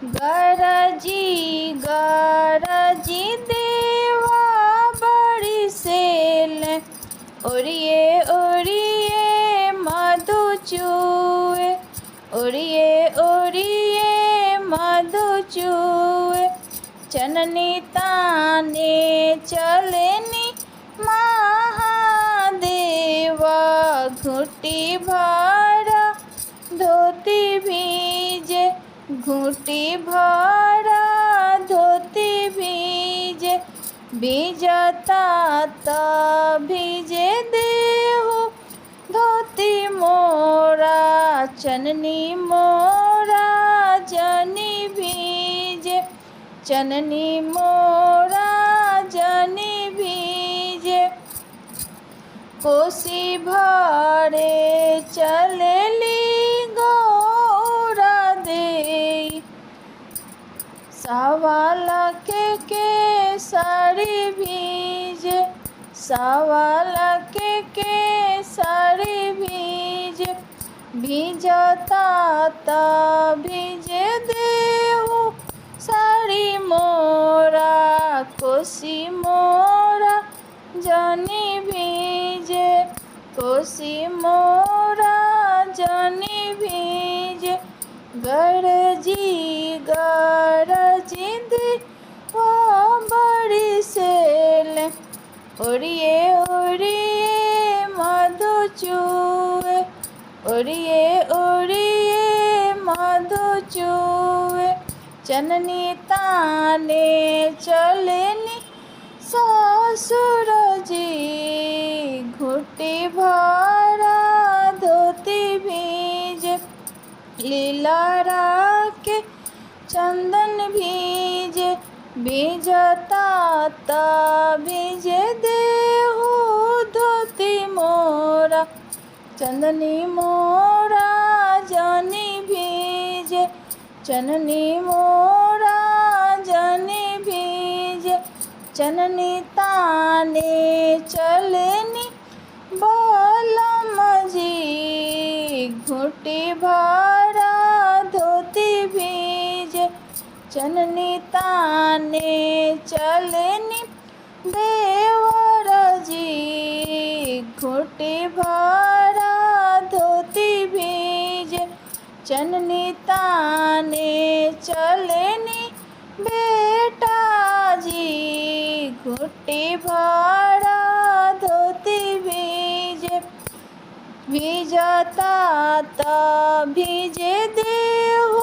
गरजी देवा बड़ी सेल, उड़िए उड़िए मधु चूए, उड़िए उड़िए मधु चूए। चननी ताने चलनी महादेवा, घुटी भरा धोती भीजे, घुटी भरा धोती भीजे। भीजता भीजे देहु धोती मोरा, चननी मोरा जनी भीजे, चननी मोरा जनी भीजे। कोसी भरे चलेली गौरा दे, सावाला के साड़ी भीजे, सावाला के साड़ी भीजे। भीजता भीजे देहु साड़ी मोरा, कोसी मोरा जनी भीजे, कोसी मोरा जनी भीजे। गरजी देवा बड़ी सेल, उड़िए उड़िए मधु चूए, उड़िए उड़िए मधु चूए। चननी ताने चलनी ससुर जी, घुटी भरा धोती भीजे। लीलारा के चंदन भीजे, भीजता भीजे देहु धोती मोरा, चंदनी मोरा जनी भीजे, चननी मोरा जनी भीजे। चननी ताने चलनी बालम जी, घुटी भरा धोती भीजे। चननी ताने चलनी देवर जी, घुटी भरा धोती भीजे। चननी ताने चलनी बेटा जी, घुटी भरा धोती भीजे। भीजता भीजे देहु